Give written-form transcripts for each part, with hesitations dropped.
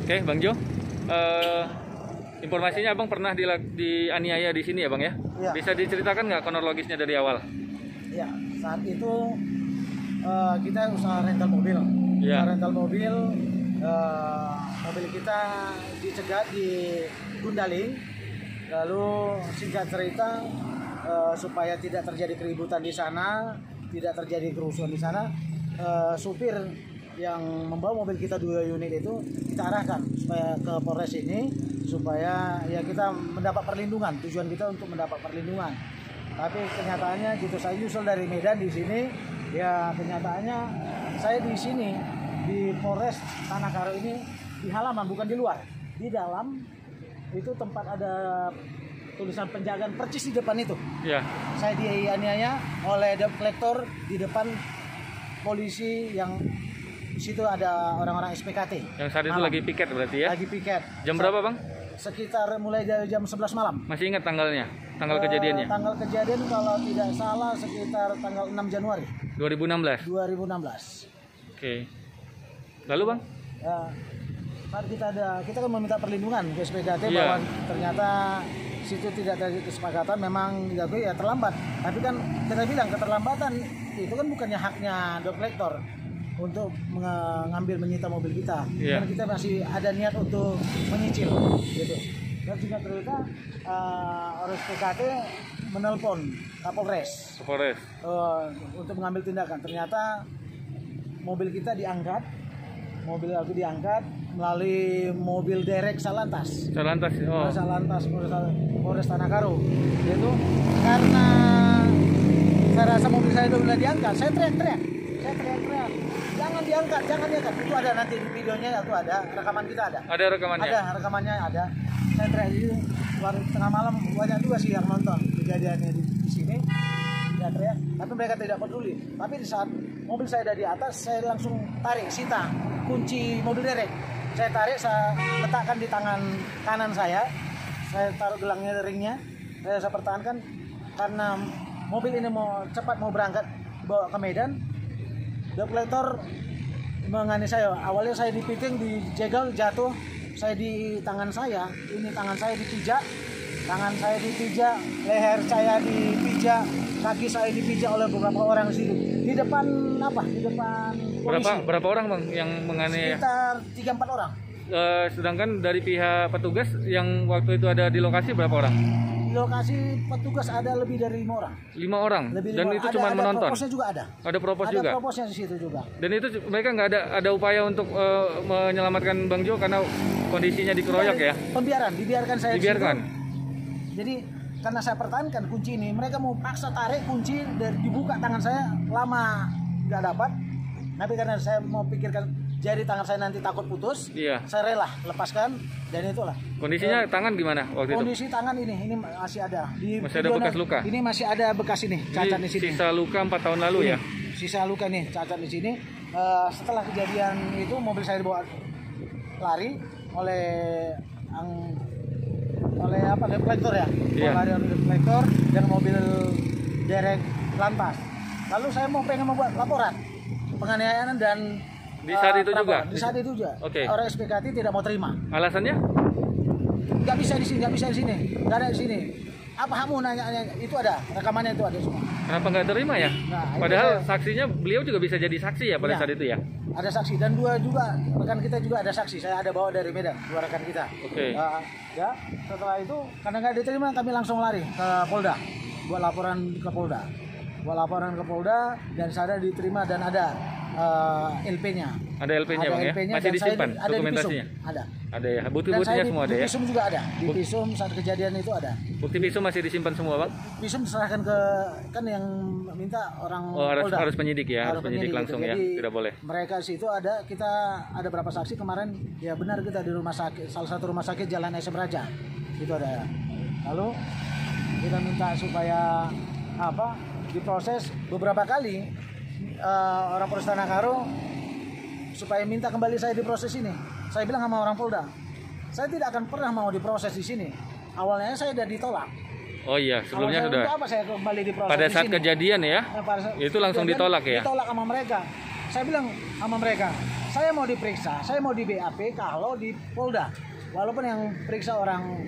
Oke, Bang Jo. Informasinya Abang pernah dianiaya di sini ya, Bang ya? Iya. Bisa diceritakan nggak kronologisnya dari awal? Ya, saat itu kita usaha rental mobil. Iya. Usaha rental mobil, mobil kita dicegat di Gundaling. Lalu singkat cerita, supaya tidak terjadi keributan di sana, tidak terjadi kerusuhan di sana, supir yang membawa mobil kita 2 unit itu kita arahkan supaya ke Polres ini, supaya ya kita mendapat perlindungan. Tujuan kita untuk mendapat perlindungan. Tapi kenyataannya gitu, saya nyusul dari Medan di sini, ya kenyataannya saya di sini di Polres Tanah Karo ini di halaman, bukan di luar, di dalam itu tempat ada tulisan penjagaan percis di depan itu. Iya. Saya dianiaya oleh debt collector di depan polisi yang di situ ada orang-orang SPKT. Yang saat itu malam. lagi piket berarti ya? Lagi piket. Jam berapa, Bang? Sekitar mulai dari jam 11 malam. Masih ingat tanggalnya? Tanggal kejadiannya? Tanggal kejadian kalau tidak salah sekitar tanggal 6 Januari 2016. 2016. Oke. Lalu, Bang? Ya, saat kita kan meminta perlindungan ke SPKT Iya. bahwa ternyata situ tidak ada kesepakatan, memang ya terlambat. Tapi kan kita bilang keterlambatan itu kan bukannya haknya debt collector untuk mengambil menyita mobil kita. Iya. Dan kita masih ada niat untuk menyicil gitu. Dan juga ternyata orang SPKT menelpon Kapolres Polres. untuk mengambil tindakan. Ternyata mobil kita diangkat, mobil aku diangkat melalui mobil derek Salantas. Salantas. Oh. Salantas Polres Tanah Karo. Itu karena saya rasa mobil saya udah diangkat, saya teriak-teriak. Jangan diangkat. Itu ada nanti videonya, itu ada, rekaman kita ada. Ada rekamannya? Ada, rekamannya ada. Saya teriak itu baru tengah malam, banyak juga sih yang nonton kejadiannya di sini. Saya teriak, tapi mereka tidak peduli. Tapi di saat mobil saya ada di atas, saya langsung tarik, sita kunci mobil derek. Saya tarik, saya letakkan di tangan kanan saya taruh gelangnya, ringnya, saya pertahankan karena mobil ini mau cepat mau berangkat bawa ke Medan. Debt collector mengani saya. Awalnya saya dipiting, dijegal, jatuh. Saya di tangan saya, ini tangan saya dipijak, leher saya dipijak, kaki saya dipijak oleh beberapa orang di situ. Di depan Di depan polisi. Berapa orang, Bang, yang menganiaya? Sekitar 3-4 orang. Sedangkan dari pihak petugas yang waktu itu ada di lokasi berapa orang? Di lokasi petugas ada lebih dari 5 orang. 5 orang. Dan itu cuma ada menonton. Proposnya juga ada. Ada propos ada juga. Ada proposnya di situ juga. Dan itu mereka nggak ada upaya untuk menyelamatkan Bang Jo karena kondisinya dikeroyok ya? Dibiarkan saya. Dibiarkan. Di situ. Jadi karena saya pertahankan kunci ini, mereka mau paksa tarik kunci dari dibuka tangan saya, lama nggak dapat. Tapi karena saya mau pikirkan jari tangan saya nanti takut putus, Iya. saya rela lepaskan dan itulah. Kondisinya tangan gimana waktu itu? Kondisi tangan ini masih ada. Masih ada bekas luka? Ini masih ada bekas ini, cacat di sini. Sisa luka 4 tahun lalu ya? Sisa luka nih, cacat di sini. Setelah kejadian itu mobil saya dibawa lari oleh debt collector ya. Iya. Lari oleh debt collector dan mobil derek Lantas. Lalu saya pengen membuat laporan penganiayaan dan di saat itu juga? Di saat itu juga. Oke. Orang SPKT tidak mau terima. Alasannya? Nggak bisa di sini, nggak ada di sini. Apa kamu nanya, itu ada, rekamannya itu ada semua. Kenapa nggak terima ya? Nah, padahal saksinya beliau juga bisa jadi saksi ya pada Iya. saat itu ya? Ada saksi dan 2 juga rekan kita juga ada saksi. Saya ada bawa dari Medan 2 rekan kita. Oke. Ya, setelah itu karena nggak diterima kami langsung lari ke Polda buat laporan ke Polda. Dan saya diterima dan ada LP-nya. Ada LP-nya, Bang ya? Masih disimpan dokumentasinya? Ada ya. Bukti-buktinya semua ada ya? Di visum juga ada. Di visum saat kejadian itu ada. Bukti visum masih disimpan semua, Bang? Visum diserahkan ke kan yang minta orang Polda. Harus penyidik ya, harus penyidik langsung gitu. ya, Jadi, tidak boleh. Mereka situ ada, kita ada berapa saksi kemarin, ya benar kita di rumah sakit, salah satu rumah sakit Jalan SM Raja. Itu ada. Lalu kita minta supaya diproses beberapa kali orang Polres Tanah Karo supaya minta kembali saya diproses ini. Saya bilang sama orang Polda, saya tidak akan pernah mau diproses di sini. Awalnya saya sudah ditolak. Oh iya, sebelumnya sudah. Apa saya kembali diproses Pada di saat sini? kejadian ya, Pada saat itu langsung ditolak ya? Ditolak sama mereka. Saya bilang sama mereka, saya mau diperiksa, saya mau di BAP kalau di Polda. Walaupun yang periksa orang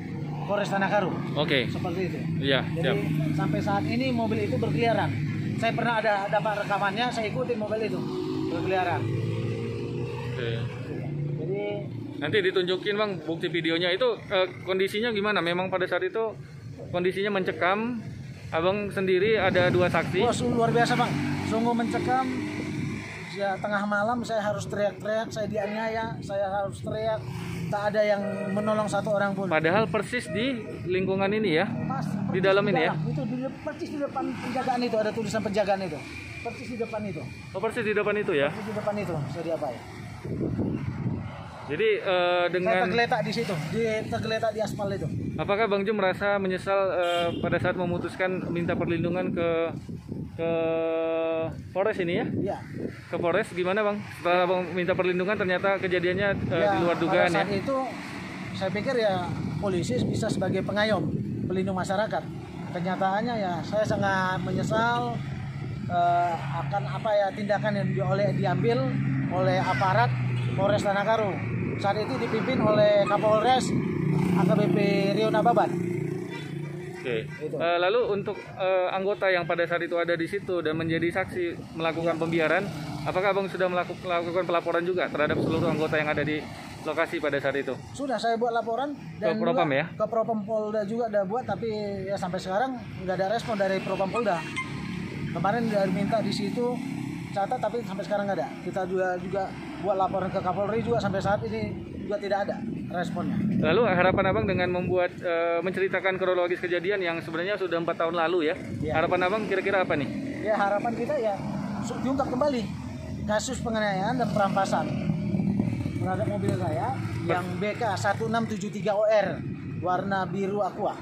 Polres Tanah-Karo. Oke. Seperti itu. Iya, Jadi siap. sampai saat ini mobil itu berkeliaran. Saya pernah ada dapat rekamannya, saya ikutin mobil itu berkeliaran. Oke. Jadi Nanti ditunjukin Bang bukti videonya itu kondisinya gimana? Memang pada saat itu kondisinya mencekam. Abang sendiri ada 2 saksi. wah, luar biasa Bang, sungguh mencekam. Ya, tengah malam saya harus teriak-teriak, saya dianiaya, saya harus teriak. Tak ada yang menolong satu orang pun. Padahal persis di lingkungan ini ya. Mas, Di dalam ini ya? Itu persis di depan penjagaan itu, ada tulisan penjagaan itu. Persis di depan itu. Oh, persis di depan itu ya. Persis di depan itu, saya diapain? Jadi Saya dengan tergeletak di situ, tergeletak di aspal itu. apakah Bang Jo merasa menyesal pada saat memutuskan minta perlindungan ke Polres ini ya? Iya. Ke Polres gimana Bang? Setelah Bang minta perlindungan ternyata kejadiannya Ya, di luar dugaan pada ya? saat itu saya pikir ya polisi bisa sebagai pengayom, pelindung masyarakat. Kenyataannya ya saya sangat menyesal akan apa ya tindakan yang diambil oleh aparat Polres Tanah-Karo. Saat itu dipimpin oleh Kapolres AKBP Rio Nababan. Oke. Itu. Lalu untuk anggota yang pada saat itu ada di situ dan menjadi saksi melakukan pembiaran, apakah Abang sudah melakukan pelaporan juga terhadap seluruh anggota yang ada di lokasi pada saat itu? Sudah saya buat laporan dan Ke Propam juga ya? ke Propam Polda juga udah buat, tapi ya sampai sekarang nggak ada respon dari Propam Polda. Kemarin udah diminta di situ catat, tapi sampai sekarang nggak ada. Kita juga buat laporan ke Kapolri juga, sampai saat ini juga tidak ada responnya. Lalu harapan Abang dengan membuat menceritakan kronologis kejadian yang sebenarnya sudah 4 tahun lalu ya? Ya. Harapan Abang kira-kira apa nih? Ya harapan kita ya diungkap kembali kasus penganiayaan dan perampasan terhadap mobil saya yang BK 1673OR warna biru aqua.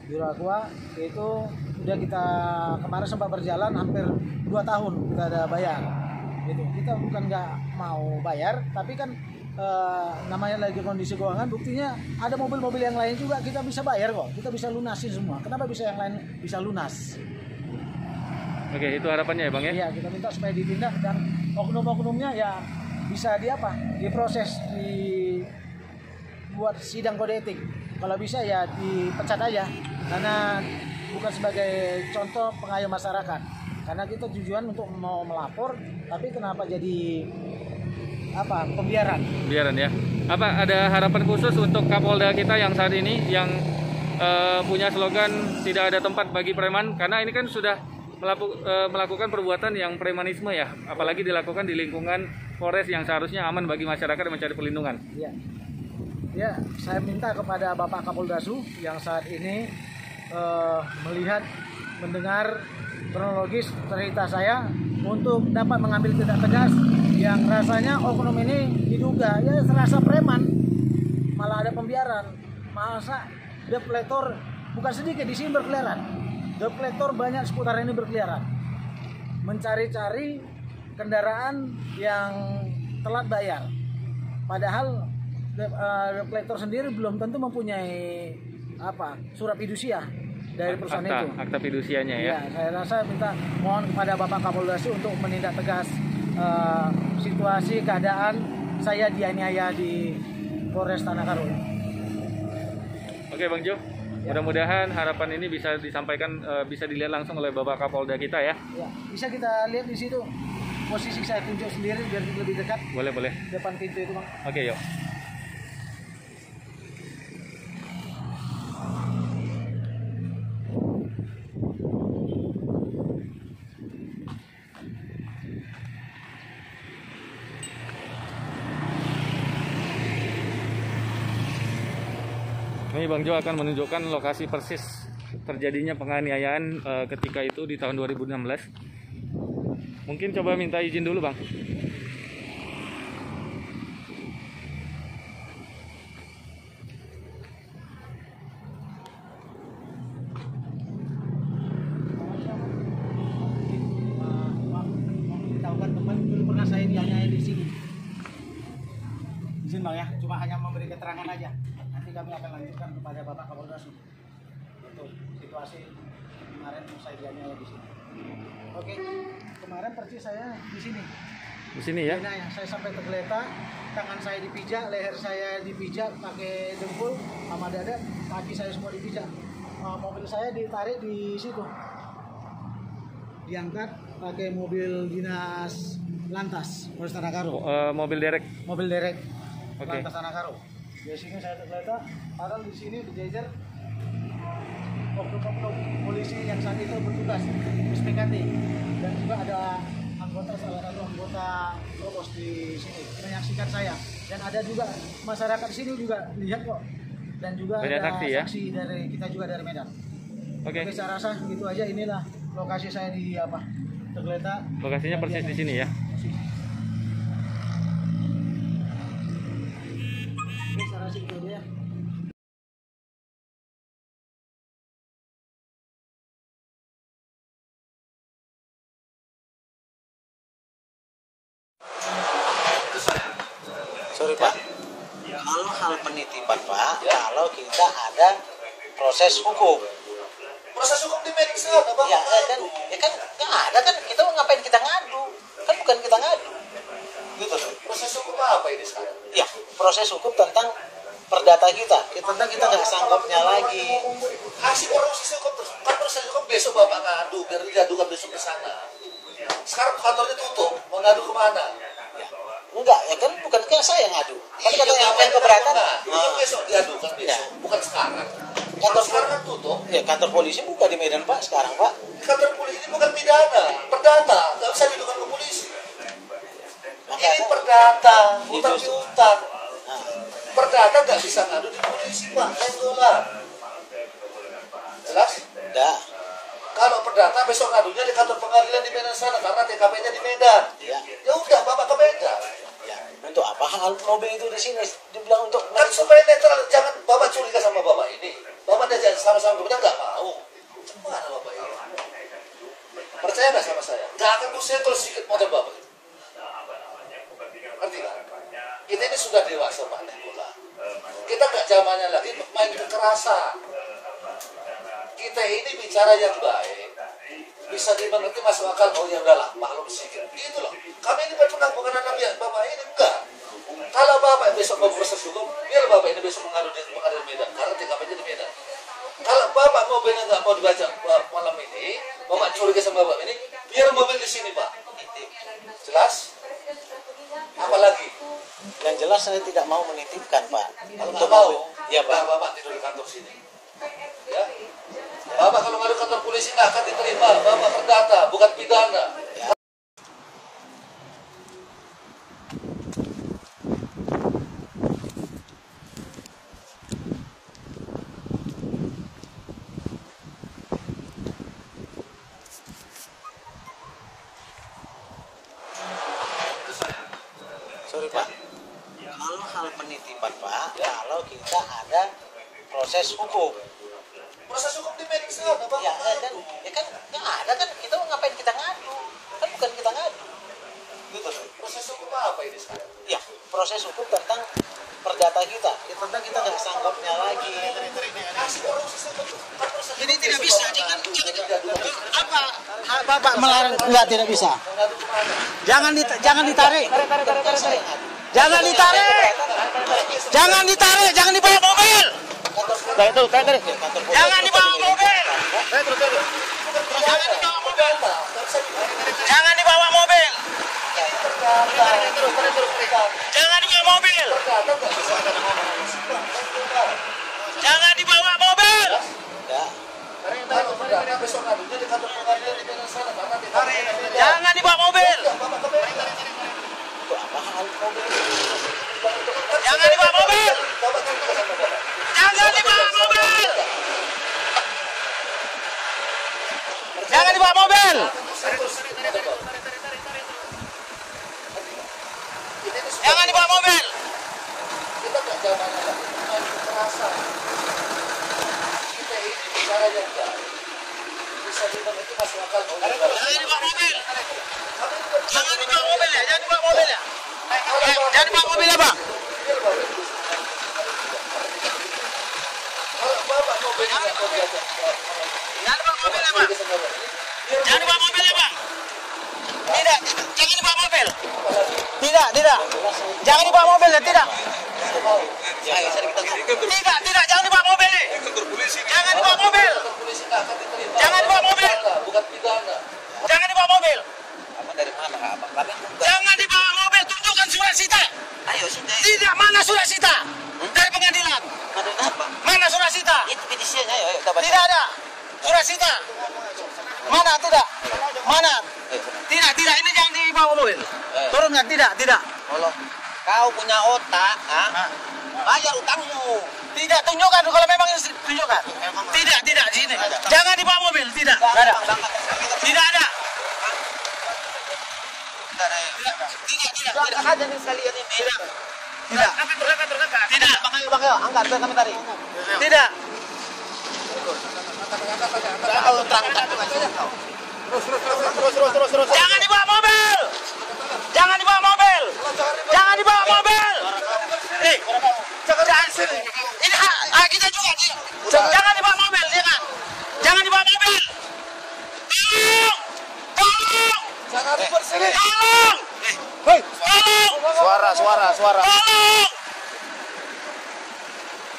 Biru aqua itu sudah kita kemarin sempat berjalan hampir 2 tahun kita ada bayar. Gitu. Kita bukan nggak mau bayar, tapi kan namanya lagi kondisi keuangan, buktinya ada mobil-mobil yang lain juga kita bisa bayar kok, kita bisa lunasin semua. Kenapa bisa yang lain bisa lunas? Oke, itu harapannya ya Bang ya? Iya, kita minta supaya ditindak dan oknum-oknumnya ya bisa diproses, dibuat sidang kode etik. Kalau bisa ya dipecat aja, karena bukan sebagai contoh pengayom masyarakat. Karena kita tujuan untuk mau melapor, tapi kenapa jadi pembiaran? Biaran ya. Apa ada harapan khusus untuk Kapolda kita yang saat ini yang punya slogan tidak ada tempat bagi preman, karena ini kan sudah melakukan perbuatan yang premanisme ya, apalagi dilakukan di lingkungan Polres yang seharusnya aman bagi masyarakat dan mencari perlindungan. Ya. Ya, saya minta kepada Bapak Kapoldasu yang saat ini mendengar kronologis cerita saya untuk dapat mengambil tindak tegas yang rasanya oknum ini diduga ya serasa preman, malah ada pembiaran. Masa debt collector bukan sedikit di sini berkeliaran, debt collector banyak seputar ini berkeliaran mencari-cari kendaraan yang telat bayar, padahal debt collector sendiri belum tentu mempunyai surat fidusia dari perusahaan itu. Akta fidusianya ya. Ya, saya rasa mohon kepada Bapak Kapolda untuk menindak tegas situasi keadaan saya dianiaya di Polres Tanah-Karo. Oke Bang Jo, mudah-mudahan harapan ini bisa disampaikan, bisa dilihat langsung oleh Bapak Kapolda kita ya. Ya, bisa kita lihat di situ posisi saya tunjuk sendiri biar lebih dekat. Boleh. Depan pintu itu Bang. Oke yuk. Ini Bang Jo akan menunjukkan lokasi persis terjadinya penganiayaan ketika itu di tahun 2016. Mungkin coba minta izin dulu Bang. Memberitahukan kembali dulu pernah saya dianiaya di sini. Izin Bang ya, cuma hanya memberi keterangan aja. Nanti kami akan lanjutkan kepada Bapak Kapolda untuk situasi kemarin saya dianiaya di sini. Oke, kemarin persis saya di sini Di sini ya. Nah, saya sampai tergeletak, tangan saya dipijak, leher saya dipijak pakai dengkul sama dada, kaki saya semua dipijak. Mobil saya ditarik di situ, diangkat pakai mobil dinas lantas Polres Tanah Karo. Mobil derek. Mobil derek. Oke. Lantas Tanah Karo. Di sini saya tergeletak, padahal di sini berjejer oknum-oknum polisi yang saat itu bertugas SPKT, dan juga ada salah satu anggota Provos di sini menyaksikan saya, dan ada juga masyarakat di sini juga lihat kok, dan juga banyak ada saksi ya? saksi dari kita juga dari Medan. Oke. Oke, saya rasa gitu aja, inilah lokasi saya di tergeletak. Lokasinya persis di sini ya. Oke, saya rasa gitu aja ya. Sorry Pak, kalau hal penitipan Pak, kalau kita ada proses hukum. Proses hukum di Medan sana, Bapak. Ya kan nggak ada kan, kita ngapain kita ngadu? Kan bukan kita ngadu. Gitu tuh. Proses hukum apa ini sekarang? Ya, proses hukum tentang perdata kita. Tentang kita nggak sanggupnya lagi. Aksi proses hukum terus. Kan proses hukum besok Bapak ngadu, biar diadukan besok ke sana. Sekarang kantornya tutup, mau ngadu kemana? Ya. Enggak, ya kan bukan kayak saya ngadu. Kan kata yang keberatan. Itu besok diadukan besok, Ya. bukan sekarang. Kantor Kalau sekarang kan tutup. Ya, kantor polisi buka di Medan Pak sekarang Pak. Kantor polisi ini bukan pidana, perdata, nggak bisa diadukan ke polisi. Ini perdata, hutang piutang. Nah, Perdata nggak bisa ngadu di polisi Pak, lain dolar. Jelas? dah. Kalau perdata besok ngadunya di kantor pengadilan di Medan sana karena TKP-nya di Medan. Ya. Ya udah Bapak ke Medan. Ya, untuk apa hal mobil itu di sini? Dibilang untuk Kan supaya netral, jangan Bapak curiga sama Bapak ini. Bapak dia sama-sama ke Medan nggak mau. Gimana Bapak ini? Percaya nggak sama saya? Nggak akan kusentul sedikit motor Bapak. Ngerti nggak? Kita ini sudah dewasa Pak Nikola. Kita nggak zamannya lagi main kekerasan. Kita ini bicara yang baik, bisa dimengerti masuk akal. Oh ya udahlah, maklum sedikit. Gitu loh. Kami ini bukan anak ya Bapak ini enggak. Kalau Bapak besok mau proses hukum, biar Bapak ini besok mengadu di pengadilan Medan karena TKP-nya di Medan. Kalau Bapak mobilnya nggak mau dibaca malam ini, Bapak curiga sama Bapak ini, biar mobil di sini Pak. Jelas? Apalagi? yang jelas saya tidak mau menitipkan Pak. Kalau Untuk nggak mau, ya Pak. Bapak tidur di kantor sini. Ya. Bapak kalau ngadu kantor polisi nggak akan diterima. Bapak perdata, bukan pidana. Sorry Pak. Kalau hal penitipan Pak, kalau kita ada proses hukum. Proses hukum di Medan sana, Bapak. Ya kan nggak ada kan, kita ngapain kita ngadu? Kan bukan kita ngadu. Gitu tuh. Proses hukum apa ini sekarang? Ya, proses hukum tentang perdata kita. Tentang kita nggak sanggupnya lagi. Aksi proses hukum. Kan proses Ini hukum tidak besok bisa. Bapak ngadu. Apa? Bapak melarang? Enggak, tidak bisa. Ngadu kemana? Jangan ditarik. Jangan ditarik. Jangan ditarik, jangan dibawa mobil. Jangan dibawa mobil. Jangan dibawa mobil. Jangan dibawa mobil. Jangan dibawa mobil. Jangan dibawa mobil. Ya. Kalau perdata besok ngadunya di kantor pengadilan di Medan sana karena TKP-nya di Medan. Jangan dibawa mobil. Bapak ke Medan. Untuk apa hal mobil? Jangan dibawa mobil. Bapak curiga sama Bapak. Jangan dibawa mobil. Jangan dibawa mobil. Jangan dibawa mobil. Kita nggak zamannya lagi main kekerasan. Kita ini bicara yang baik, bisa dimengerti masuk akal. Jangan dibawa mobil. Jangan dibawa mobil ya. Jangan dibawa mobil ya. Jangan dibawa mobil ya Bang. Kalau Bapak mau beli mau diajak. Jangan dibawa mobil ya Bang. Jangan dibawa mobil ya Bang. Tidak Tidak, jangan dibawa mobil. Tidak. Jangan dibawa mobil, tidak. Tidak, jangan dibawa mobil. Jangan dibawa mobil. Jangan dibawa mobil. Bukan pidana. Jangan dibawa mobil. Abang dari mana, Abang? Kami bukan. Jangan dibawa mobil, tunjukkan surat sita. Ayo sudah. Tidak, mana surat sita? Dari pengadilan. Ada apa? Mana surat sita? Itu petisinya, ayo kita baca. Tidak ada. Surat sita. Mana? Tidak. Mana? Tidak. Ini jangan dibawa mobil. Turunkan, tidak. Allah, kau punya otak, bayar utangmu. Tidak, tunjukkan kalau memang tunjukkan. Tidak, sini. Jangan dibawa mobil, tidak. Tidak ada. Tidak ada. Tidak aja nih sekalian ini. Tidak. Tidak. Bang, angkat biar kami tarik. Tidak. Kau terangkan. Terus. Jangan dibawa mobil. Jangan dibawa mobil. Jangan dibawa mobil. Ini hak kita juga. Jangan dibawa mobil, jangan dibawa mobil. Tolong. Jangan ribut sini. Tolong. Suara. Tolong.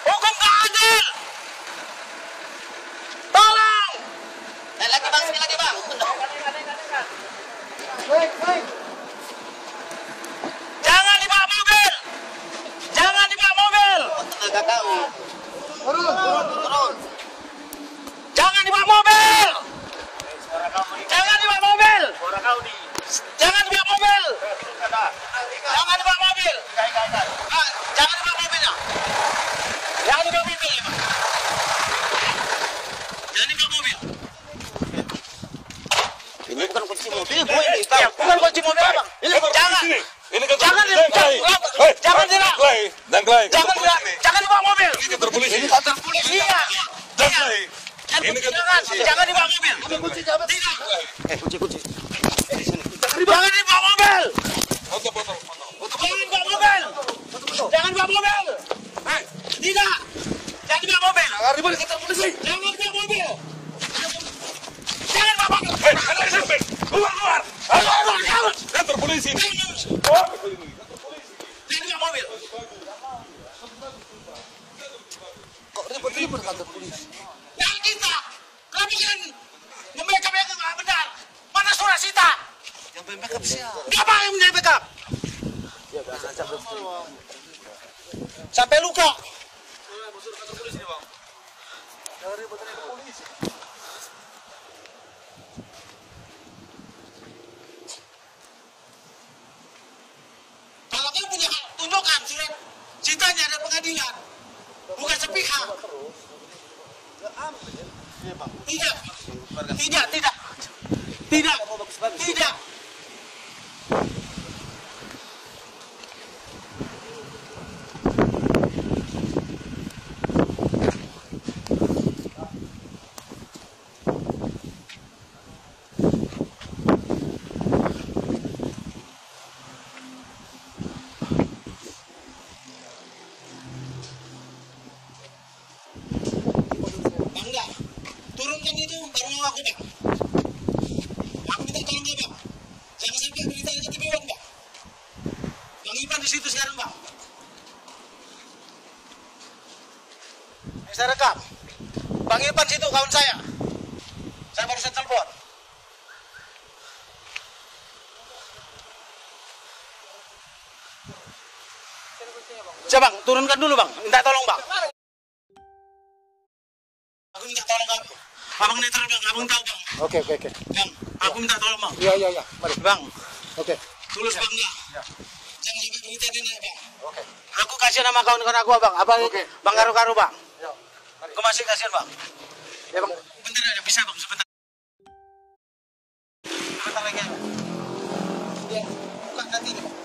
Hukum gak adil. Tolong. Lagi bang, sekali lagi bang. Jangan dibawa mobil. Jangan dibawa mobil. Tenaga kau. Turun. Jangan dibawa mobil. Jangan dibawa mobil. Jangan dibawa mobil. Jangan dibawa mobil. Jangan dibawa mobilnya. Jangan dibawa mobil. Jangan dibawa mobil. Ini bukan kunci mobil, gue ini. Bukan kunci mobil, Bang. Jangan. Ini kantor Jangan dibawa mobil. Ini kantor polisi. Ini kantor polisi. Iya. Ini kantor polisi. Jangan dibawa mobil. Tidak. Kunci. Jangan dibawa mobil. Foto. Jangan dibawa mobil. Jangan dibawa mobil. Tidak. Jangan dibawa mobil. Jangan ribut di kantor polisi. Jangan dibawa mobil. Jangan dibawa mobil. Ada sampai. Keluar. Kantor polisi. Jangan dibawa mobil. Kok ribut kantor polisi? Yang kita, kami kan membackup yang nggak benar. Mana surat sita? Yang backup siapa? Siapa yang menjadi backup? Sampai luka. Kalau kau punya hak, tunjukkan surat sitanya ada pengadilan, bukan sepihak. Tidak. Bangga, turunkan itu baru mau aku, Bang. Aku minta tolong ya, Bang. Jangan sampai berita itu ketibuan, Bang. Bang Ipan di situ sekarang, Bang. Saya rekam. Bang Ipan situ kawan saya. Saya baru telepon. Coba Bang, turunkan dulu Bang. Minta tolong Bang. Aku minta tolong Bang. Abang netral Bang, abang tahu Bang. Oke. Bang, aku minta tolong Bang. Iya. Mari. Bang, Oke. tulus Bang ya. Jangan sampai berita ini naik Bang. Oke. Aku kasihan sama kawan-kawan aku Bang. Abang Oke. Bang Karu-Karu Bang. Ya. Aku masih kasihan Bang. Ya, Bang. Bentar aja, bisa Bang, sebentar. Sebentar lagi aja. Ya, buka nanti nih Bang.